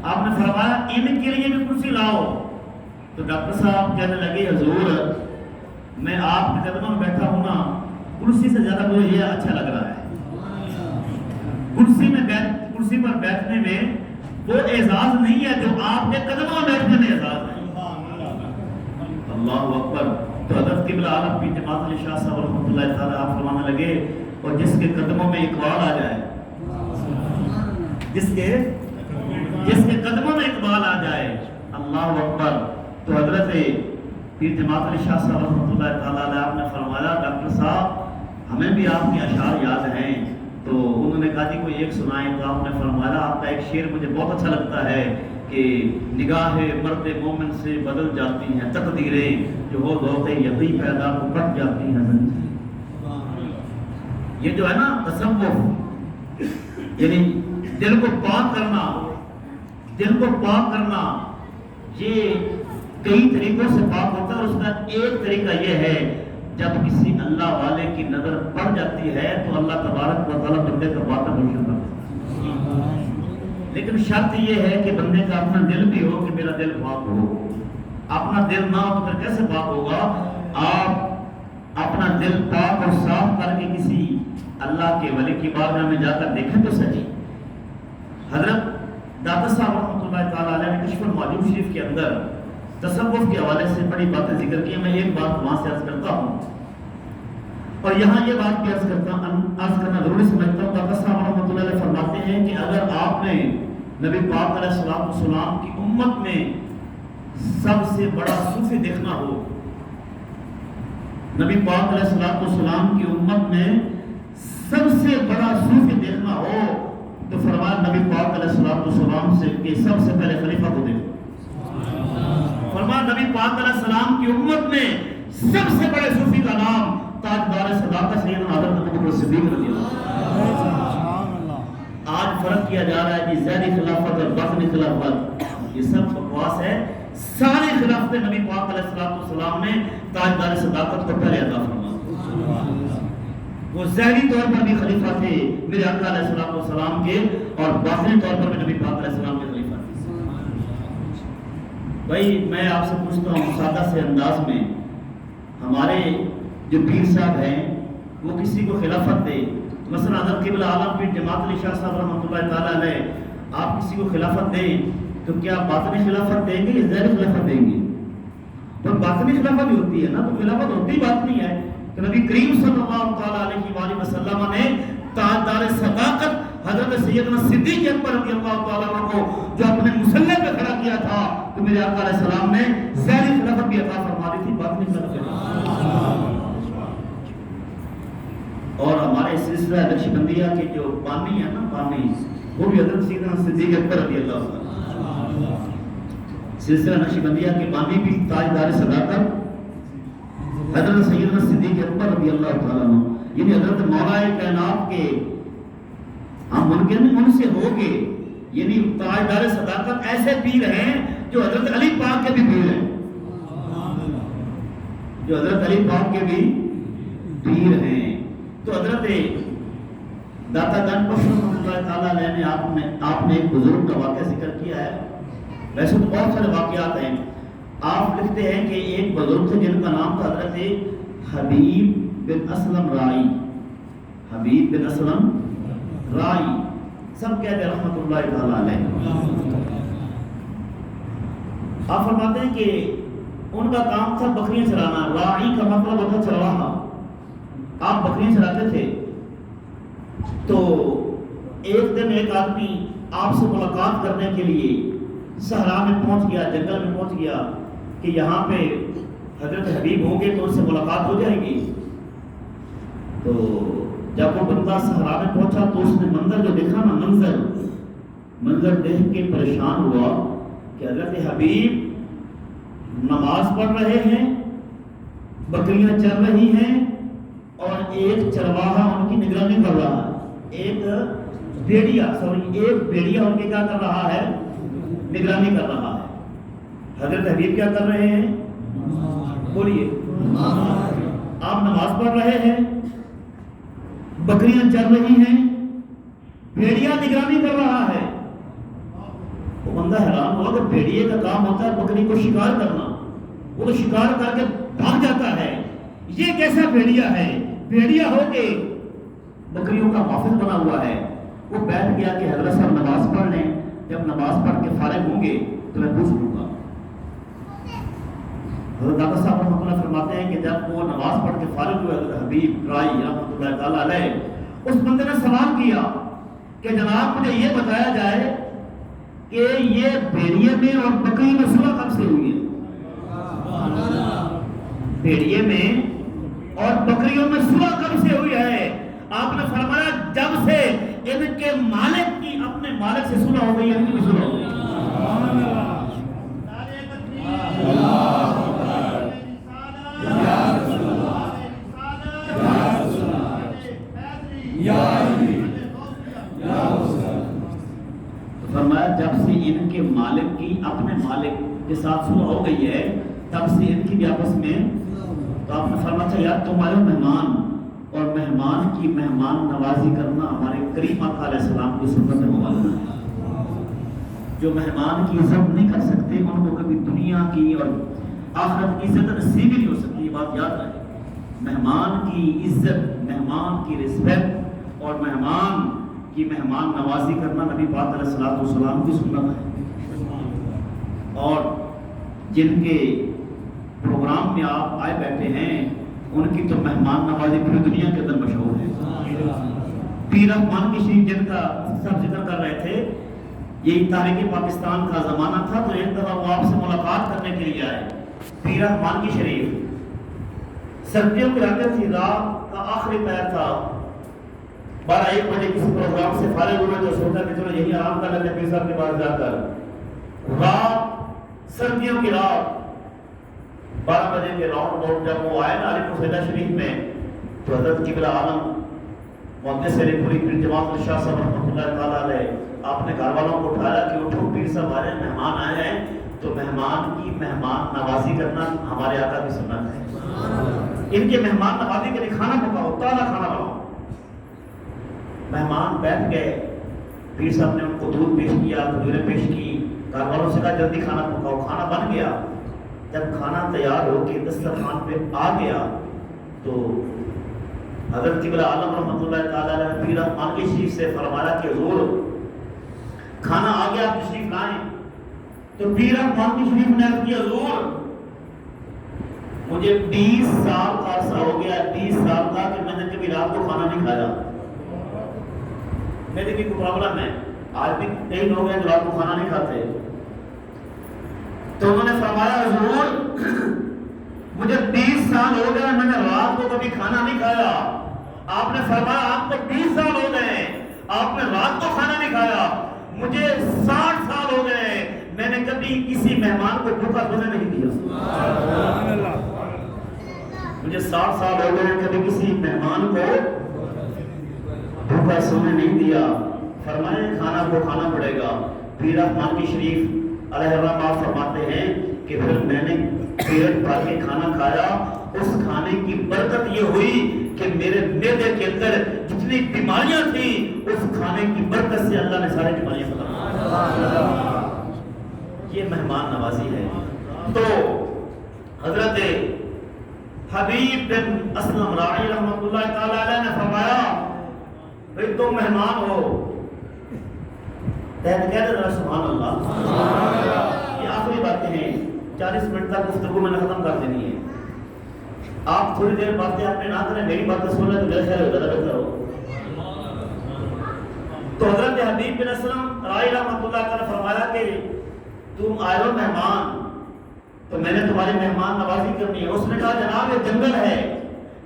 آپ نے فرمایا ان کے لیے بھی کرسی لاؤ. تو ڈاکٹر صاحب کہنے لگے حضور میں آپ کے قدموں میں بیٹھا ہوں نا, کرسی سے زیادہ مجھے یہ اچھا لگ رہا ہے. کرسی پر بیٹھنے میں وہ اعزاز نہیں ہے جو آپ کے قدموں میں بیٹھنے میں اعزاز ہے. اللہ اکبر. تو حضرت قبلہ عالم کی جماعت علی شاہ صاحب رحمۃ اللہ تعالیٰ آپ فرمانے لگے, اور جس کے قدموں میں اقبال آ جائے, جس کے قدموں میں اقبال آ جائے, اللہ اکبر. تو حضرت پیر جماعت علی شاہ صاحب رحمۃ اللہ تعالیٰ علیہ آپ نے فرمایا ڈاکٹر صاحب ہمیں بھی آپ کے اشعار یاد ہیں. تو انہوں نے کہا جی کوئی ایک سنائیں. تو آپ نے فرمایا آپ کا ایک شعر مجھے بہت اچھا لگتا ہے کہ نگاہ مرد مومن سے بدل جاتی ہیں تقدیریں, جو ہو ذوق یقین پیدا تو کٹ جاتی ہیں زنجیریں. یہ جو ہے نا تصوف, یعنی دل کو پاک کرنا, یہ کئی طریقوں سے پاک ہوتا ہے. اور اس کا ایک طریقہ یہ ہے جب کسی اللہ والے کی نظر پڑ جاتی ہے تو اللہ تبارک و تعالیٰ بندے کا باطن روشن کر دیتا ہے. لیکن شرط یہ ہے کہ بندے کا اپنا دل بھی ہو کہ میرا دل پاک ہو. اپنا دل نہ ہو تو پھر کیسے پاک ہوگا. آپ اپنا دل پاک اور صاف کر کے کسی اللہ کے ولی کی بارگاہ میں جا کر دیکھیں تو صحیح. حضرت داتا صاحب رحمۃ اللہ تعالیٰ علیہ نے کشف المعجوب شریف کے اندر تصوف کے حوالے سے بڑی باتیں ذکر کی. میں ایک بات وہاں سے عرض کرتا ہوں, اور یہاں یہ بات بھی عرض کرنا ضروری سمجھتا ہوں. داتا صاحب رحمۃ اللہ علیہ فرماتے ہیں کہ اگر آپ نے نبی پاک علیہ الصلوۃ والسلام کی امت میں سب سے بڑا صوفی دیکھنا ہو, نبی پاک علیہ الصلوۃ والسلام کی امت میں سب سے بڑا صوفی دیکھنا ہو, تو فرمایا نبی پاک علیہ الصلوۃ والسلام سے کہ سب سے پہلے خلیفہ کو دیکھو. فرمایا نبی پاک علیہ السلام کی امت میں سب سے بڑے صوفی کا نام تاجدار صداقت سیدنا حضرت ابوبکر صدیق رضی اللہ. آج فرق کیا جا رہا ہے کہ ظاہری خلافت اور باطنی خلافت, یہ سب خواص ہے، ساری خلافت نبی پاک علیہ السلام نے تاجدار صداقت کو پہلے عطا فرمایا۔ وہ ظاہری طور پر بھی خلیفہ تھے میرے آقا علیہ السلام کے، اور باطنی طور پر بھی نبی پاک علیہ السلام کے خلیفہ تھے۔ بھائی میں آپ سے پوچھتا ہوں سادہ سے انداز میں، ہمارے جو پیر صاحب ہیں وہ کسی کو خلافت دے، مثلا حضرت قبلہ عالم پیر جماعت علی شاہ صاحب رحمۃ اللہ تعالیٰ علیہ، آپ کسی کو خلافت دیں تو کیا باطنی خلافت دیں گے یا ظاہری خلافت دیں گے؟ تو باطنی خلافت بھی ہوتی ہے نا، تو خلافت ہوتی بات نہیں ہے کہ نبی کریم صلی اللہ تعالیٰ علیہ وآلہ وسلم نے تاجدار صداقت حضرت سیدنا صدیق اکبر رضی اللہ تعالیٰ عنہ کو جو اپنے مسلح پہ کھڑا کیا تھا، تو میرے آقا علیہ السلام نے ظاہری خلافت بھی عطا فرما دی تھی، باطنی خلافت۔ اور ہمارے سلسلہ نقشبندیہ کے جو بانی ہے نا، بانی وہ بھی حضرت سیدنا صدیق اکبر رضی اللہ تعالیٰ، سلسلہ نقشبندیہ کے بانی بھی تاجدار صداقت حضرت سیدنا صدیق اکبر رضی اللہ تعالیٰ عنہ، یعنی حضرت مولا کائنات کے ہم ممکن ان سے ہو گے، یعنی تاجدار صداقت ایسے پیر ہیں جو حضرت علی پاک کے بھی پیر ہیں، جو حضرت علی پاک کے بھی پیر ہیں۔ تو حضرت داتا گن بخش رحمۃ اللہ تعالیٰ علیہ نے آپ نے ایک بزرگ کا واقعہ ذکر کیا ہے، ویسے تو بہت سارے واقعات ہیں۔ آپ لکھتے ہیں کہ ایک بزرگ تھے جن کا نام تھا حضرت حبیب بن اسلم رائی، حبیب بن اسلم رائی، سب کہتے ہیں رحمۃ اللہ تعالیٰ علیہ۔ آپ فرماتے ہیں کہ ان کا کام تھا بکریاں چرانا، رائی کا مطلب ہوتا چرواہا، آپ بکریاں چراتے تھے۔ تو ایک دن ایک آدمی آپ سے ملاقات کرنے کے لیے صحرا میں پہنچ گیا، جنگل میں پہنچ گیا کہ یہاں پہ حضرت حبیب ہوں گے تو ان سے ملاقات ہو جائے گی۔ تو جب وہ بندہ صحرا میں پہنچا تو اس نے منظر جو دیکھا نا، منظر دیکھ کے پریشان ہوا کہ حضرت حبیب نماز پڑھ رہے ہیں، بکریاں چر رہی ہیں، اور ایک چرواہا ان کی نگرانی کر رہا ہے، ایک بھیڑیا ان کی کیا کر رہا ہے؟ نگرانی کر رہا ہے۔ حضرت حبیب کیا کر رہے ہیں؟ بولیے، آپ نماز پڑھ رہے ہیں، بکریاں چر رہی ہیں، بھیڑیا نگرانی کر رہا ہے۔ وہ بندہ حیران ہوا کہ بھیڑیے کا کام ہوتا ہے بکری کو شکار کرنا، وہ تو شکار کر کے بھاگ جاتا ہے، یہ کیسا بھیڑیا ہے؟ بھیڑیا ہو کے بکریوں کا حافظ بنا ہوا ہے۔ وہ بیٹھ گیا کہ حضرت صاحب نماز پڑھ لیں، جب نماز پڑھ کے فارغ ہوں گے تو میں پوچھ لوں گا۔ حضرت داتا صاحب رحمۃ اللہ فرماتے ہیں کہ جب وہ نماز پڑھ کے فارغ ہوئے، حضرت حبیب رائی رحمۃ اللہ تعالیٰ علیہ، اس بندے نے سوال کیا کہ جناب مجھے یہ بتایا جائے کہ یہ بھیڑیے میں اور بکری میں صلح کب سے ہوئی ہے؟ بھیڑیے میں اور بکریوں میں صلح کب سے ہوئی ہے؟ آپ نے فرمایا جب سے ان کے مالک کی اپنے مالک سے صلح ہو گئی ہے، ان کی صلح ہو گئی۔ فرمایا جب سے ان کے مالک کی اپنے مالک کے ساتھ صلح ہو گئی ہے تب سے ان کی بھی آپس میں۔ تو آپ نے فرمایا اچھا یار تمہارے مہمان اور مہمان کی مہمان نوازی کرنا ہمارے کریم آقا علیہ السلام کی سنت مبارکہ ہے۔ جو مہمان کی عزت نہیں کر سکتے ان کو کبھی دنیا کی اور آخرت کی عزت نصیب ہی نہیں ہو سکتی، یہ بات یاد رکھیں۔ مہمان کی عزت، مہمان کی رسپیکٹ اور مہمان کی مہمان نوازی کرنا نبی پاک علیہ السلام کی سنت ہے۔ اور جن کے پروگرام میں آپ آئے بیٹھے ہیں ان کی تو مہمان نوازی پوری دنیا کے اندر مشہور ہے۔ پیر رحمان کی شریف جن کا سب ذکر کر رہے تھے، یہی تاریخ پاکستان کا زمانہ تھا، تو ایک دفعہ وہ آپ سے ملاقات کرنے کے لیے آئے۔ پیر رحمان کی شریف سردیوں کی راتیں تھی، رات کا آخری پہر تھا، 12-1 بجے کسی پروگرام سے فارغ ہوئے تو سوچا کہ چلو یہی آرام کر لیتے پیر صاحب کے پاس جا کر۔ رات، سردیوں کی رات، 12 بجے کے راؤنڈ اباؤٹ جب وہ آئے نا علی مسجدہ شریف میں، تو حضرت قبلہ عالم محدث علی پوری پیر جماعت شاہ صاحب رحمۃ اللہ تعالیٰ علیہ، آپ نے گھر والوں کو اٹھایا کہ اٹھو پیر صاحب آ رہے ہیں، مہمان آئے ہیں، تو مہمان کی مہمان نوازی کرنا ہمارے آقا کی سنت ہے. ان کے مہمان نوازی کے لیے کھانا پکاؤ، تازہ کھانا بناؤ. مہمان بیٹھ گئے، پیر صاحب نے ان کو دودھ پیش کیا، کھجوریں پیش کی، گھر والوں سے کہا جلدی کھانا پکاؤ. کھانا بن گیا. جب کھانا تیار ہو کے دسترخوان پہ آ گیا تو حضرت قبلہ عالم رحمۃ اللہ تعالیٰ علیہ پیر رحمان کی شریف سے فرمایا کہ حضور کھانا آ گیا، آپ تشریف لائیں. تو پیر رحمان کی شریف نے عرض کیا حضور مجھے 20 سال کا عرصہ ہو گیا، 20 سال کا کہ میں نے کبھی رات کو کھانا نہیں کھایا. میرے بھی کوئی پرابلم ہے، آج بھی کئی لوگ ہیں جو رات کو کھانا نہیں کھاتے. تو انہوں نے فرمایا حضور مجھے 20 سال ہو گیا، میں نے رات کو کبھی کھانا نہیں کھایا. آپ نے فرمایا آپ کو 20 سال ہو گئے، آپ نے رات کو کھانا نہیں کھایا. مجھے 60 سال ہو گئے، میں نے کبھی کسی مہمان کو بھوکا سونے نہیں دیا. مجھے 60 سال ہو گئے، کبھی کسی مہمان کو بھوکا سونے نہیں دیا. فرمائے کھانا کو کھانا پڑے گا. پیر رحمان کی شریف علیہ الرحمہ فرماتے ہیں کہ پھر میں نے پیٹ بھر کے کھانا کھایا. اس کھانے کی برکت یہ ہوئی کہ میرے معدے کے اندر جتنی بیماریاں تھیں اس کھانے کی برکت سے اللہ نے سارے بیماریاں ختم کی. یہ مہمان نوازی ہے. تو حضرت حبیب بن اسلم راعی رحمۃ اللہ تعالی علیہ نے فرمایا بھئی تم مہمان ہو. کہتے ذرا سبحان اللہ. یہ آخری باتیں ہیں، 40 منٹ تک گفتگو میں نے ختم کر دینی ہے. آپ تھوڑی دیر باتیں آپ نے نہ کریں، میری باتیں سن لیں تو میرا خیال زیادہ بہتر ہو. تو حضرت حبیب بن اسلم راعی رحمۃ اللہ تعالی فرمایا کہ تم آئے ہو مہمان تو میں نے تمہاری مہمان نوازی کرنی ہے. اس نے کہا جناب یہ جنگل ہے،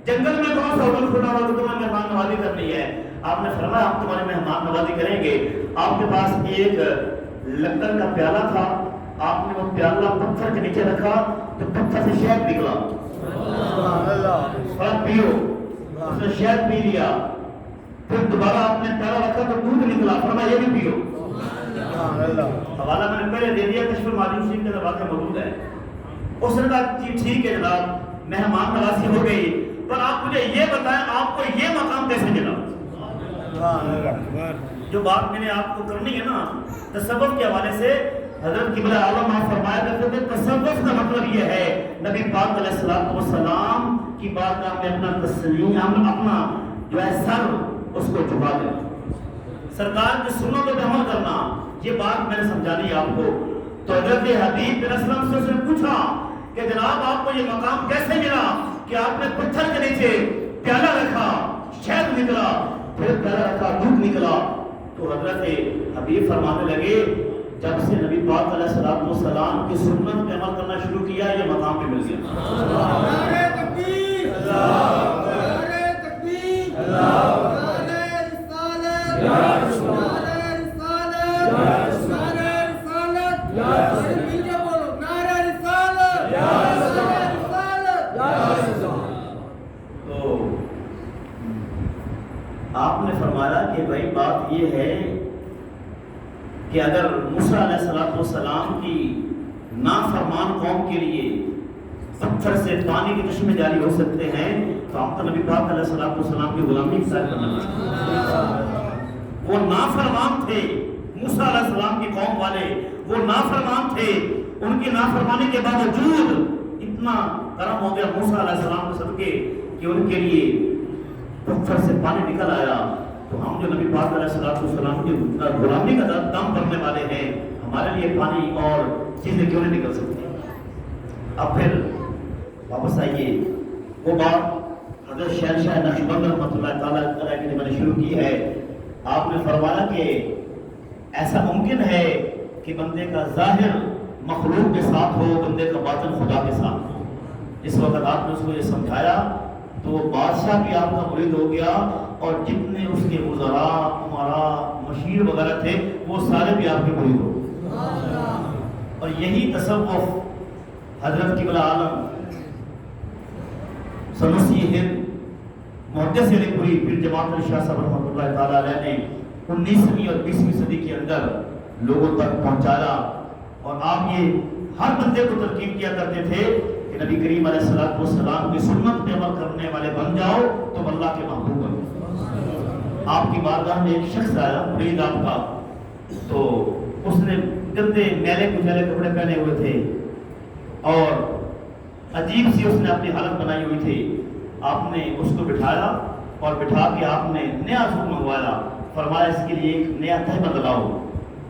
جنگل میں کون سا ہوٹل کھلا ہوا تو تمہیں مہمان نوازی کرنی ہے. آپ نے فرمایا ہم تمہاری مہمان نوازی کریں گے. آپ کے پاس ایک لکڑ کا پیالہ تھا، آپ نے وہ پیالہ پتھر کے نیچے رکھا تو پتھر سے شہد نکلا. فرق پیو. اس نے شہد پی لیا. پھر دوبارہ آپ نے پیالہ رکھا تو دودھ نکلا. فرمایا یہ بھی پیو. حوالہ میں نے پہلے دے دیا، کشف المعالم شریف کے اندر واقعہ موجود ہے. اس نے کہا جی ٹھیک ہے جناب مہمان نوازی ہو گئی، پر آپ مجھے یہ بتائیں آپ کو یہ مقام کیسے ملا. جو بات میں نے آپ کو کرنی ہے نا تصوف کے حوالے سے، حضرت قبلہ عالم آپ فرمایا کرتے تھے تصوف کا مطلب یہ ہے نبی پاک علیہ الصلوۃ والسلام کی بارگاہ میں اپنا تسلیم اپنا جو ہے سر اس کو جھکا دینا، سرکار کی سنتوں پہ عمل کرنا. یہ بات میں نے سمجھانی آپ کو. تو حضرت حبیب بن اسلم سے اس نے پوچھا کہ جناب آپ کو یہ مقام کیسے ملا کہ آپ نے پتھر کے نیچے پیالہ رکھا، شہد نکلا، پھر پیالہ رکھا، دودھ نکلا. تو حضرت حبیب فرمانے لگے جب سے نبی پاک علیہ الصلوۃ والسلام کی سنت پہ عمل کرنا شروع کیا یہ مقام پہ مل گیا. نعرہ تکبیر، نعرہ تکبیر، نعرہ رسالت، نعرہ رسالت، نعرہ رسالت، مل کے بولو نعرہ رسالت، نعرہ رسالت، نعرہ رسالت. تو آپ نے فرمایا کہ بھائی بات یہ ہے کہ اگر موسیٰ علیہ الصلوۃ والسلام کی نافرمان قوم کے لیے پتھر سے پانی کے چشمے جاری ہو سکتے ہیں تو ہم تو نبی پاک علیہ الصلوۃ والسلام کی غلامی اختیار کرنا چاہتے. وہ نافرمان تھے، موسیٰ علیہ السلام کی قوم والے وہ نافرمان تھے. ان کی نافرمانی کے باوجود اتنا کرم ہو گیا موسیٰ علیہ السلام کے صدقے کہ ان کے لیے پتھر سے پانی نکل آیا. تو ہم جو نبی پاک علیہ الصلوۃ والسلام کی غلامی کا دم کرنے والے ہیں، ہمارے لیے پانی اور چیزیں کیوں نہیں نکل سکتی. اب پھر واپس آئیے وہ بات حضرت شہنشاہ نقشبند رحمۃ اللہ تعالیٰ علیہ کی میں نے شروع کی ہے. آپ نے فرمایا کہ ایسا ممکن ہے کہ بندے کا ظاہر مخلوق کے ساتھ ہو، بندے کا باطن خدا کے ساتھ ہو. جس وقت آپ نے اس کو یہ سمجھایا تو وہ بادشاہ بھی آپ کا مرید ہو گیا اور جتنے اس کے وزراء، امراء، مشیر وغیرہ تھے وہ سارے بھی آپ کے مرید ہو گئے. اور یہی تصوف حضرت قبلہ عالم سنوسی ہند محدث علی پوری پیر جماعت الشاہ صاحب رحمۃ اللہ تعالی علیہ نے 19ویں اور 20ویں صدی کے اندر لوگوں تک پہنچایا. اور آپ یہ ہر بندے کو ترغیب کیا کرتے تھے کہ نبی کریم علیہ الصلوۃ والسلام کی سنت پہ عمل کرنے والے بن جاؤ تم اللہ کے محبوب بنو۔ آپ کی بارگاہ میں ایک شخص آیا مرید آپ کا، تو اس نے گندے میلے کچیلے کپڑے پہنے ہوئے تھے اور عجیب سی اس نے اپنی حالت بنائی ہوئی تھی۔ آپ نے اس کو بٹھایا اور بٹھا کے آپ نے نیا سوٹ منگوایا، فرمایا اس کے لیے ایک نیا تہبند لاؤ۔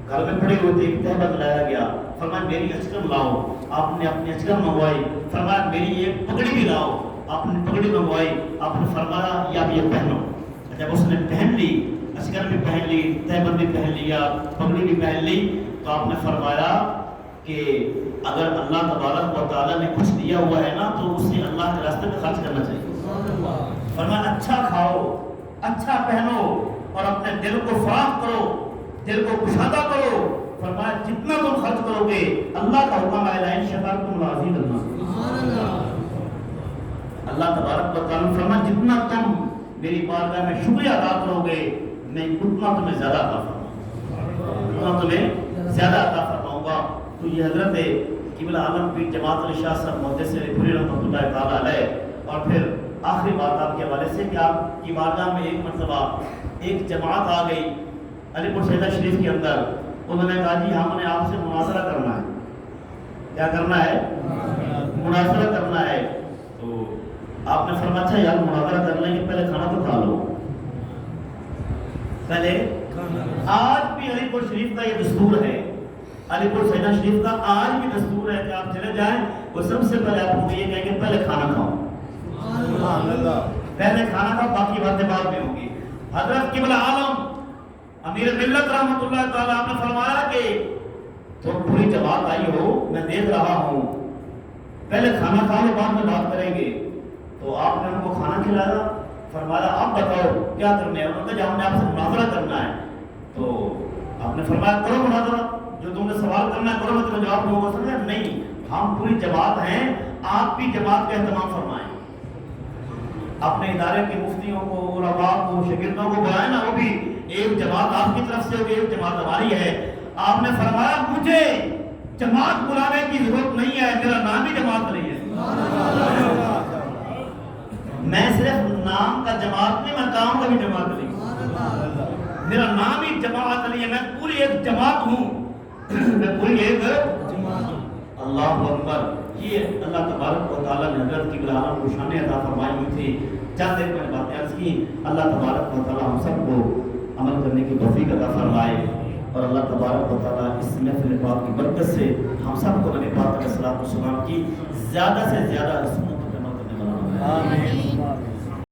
گھر میں پڑے ہوئے تھے، ایک تہبند لایا گیا، فرمایا میری اچکن لاؤ۔ آپ نے اپنی اچکن منگوائی، فرمایا میری ایک پگڑی بھی لاؤ۔ آپ نے پگڑی منگوائی، آپ نے فرمایا یا یہ پہنو۔ جب اس نے پہن لی، اچکن بھی پہن لی، تہبند بھی پہن لیا، پگڑی بھی پہن لی، تو آپ نے فرمایا کہ اگر اللہ تبارک و تعالیٰ نے کچھ دیا ہوا ہے نا تو اسے اللہ کے راستے میں خرچ کرنا چاہیے۔ فرمایا اچھا کھاؤ، اچھا پہنو اور اپنے دل کو فراغ کرو، دل کو کشادہ کرو۔ فرمایا جتنا تم خرچ کرو گے اللہ کا حکم ہے لئن شکرتم لازیدنکم۔ اللہ تبارک و تعالیٰ فرمایا جتنا تم میری بارگاہ میں شکریہ ادا کرو گے میں اتنا تمہیں زیادہ عطا فرماؤں گا، اتنا تمہیں زیادہ عطا فرماؤں گا۔ تو یہ حضرت قبلہ عالم پیر جماعت علی شاہ صاحب محدث پوری رحمۃ اللہ تعالیٰ علیہ، اور پھر آخری بات آپ کے حوالے سے کہ آپ کی بارگاہ میں ایک مرتبہ ایک جماعت آ گئی علی پور سیدہ شریف کے اندر۔ انہوں نے کہا جی ہم نے آپ سے مناظرہ کرنا ہے۔ کیا کرنا ہے؟ مناظرہ کرنا ہے۔ تو آپ نے فرمایا اچھا یار مناظرہ کر لیں گے، پہلے کھانا تو کھا لو۔ پہلے آج بھی علی پور شریف کا یہ دستور ہے، علی پور سیدہ شریف کا آج بھی دستور ہے کہ آپ چلے جائیں وہ سب سے پہلے آپ کو یہ کہیں کہ پہلے کھانا کھاؤ، پہلے کھانا کھاؤ، باقی باتیں بعد میں ہوں گی۔ حضرت قبلہ عالم امیر ملت رحمۃ اللہ تعالیٰ آپ نے فرمایا کہ تم پوری جماعت آئی ہو، میں دیکھ رہا ہوں، پہلے کھانا کھا لو بعد میں بات کریں گے۔ تو آپ نے ان کو کھانا کھلایا، فرمایا آپ بتاؤ کیا کرنا ہے؟ انہوں نے کہا ہم نے آپ سے مناظرہ کرنا ہے۔ تو آپ نے فرمایا کرو مناظرہ، جو تم نے سوال کرنا ہے کرو، میں تمہیں جواب دوں گا۔ سمجھا نہیں، ہم پوری جماعت ہیں، آپ بھی جماعت کا اہتمام فرمائیں، اپنے ادارے کے مفتیوں کو، علماء کو، شاگردوں کو بلائیں نا، وہ بھی ایک جماعت آپ کی طرف سے ہوگی، ایک جماعت ہماری ہے۔ آپ نے فرمایا مجھے جماعت بلانے کی ضرورت نہیں ہے، میرا نام ہی جماعت نہیں ہے۔ میں صرف نام کا جماعت نہیں، میں کام کا بھی جماعت نہیں، میرا نام ہی جماعت نہیں ہے، میں پوری ایک جماعت ہوں، میں پوری ایک جماعت ہوں۔ اللہ اکبر۔ یہ اللہ تبارک و تعالیٰ نے حضرت قبلہ عالم کو شان عطا فرمائی ہوئی تھی۔ چند دیر میں باتیں عرض کی، اللہ تبارک و تعالیٰ ہم سب کو عمل کرنے کی توفیق عطا فرمائے، اور اللہ تبارک و تعالیٰ اس محفل پاک کی برکت سے ہم سب کو نبی پاک علیہ الصلوۃ والسلام کی زیادہ سے زیادہ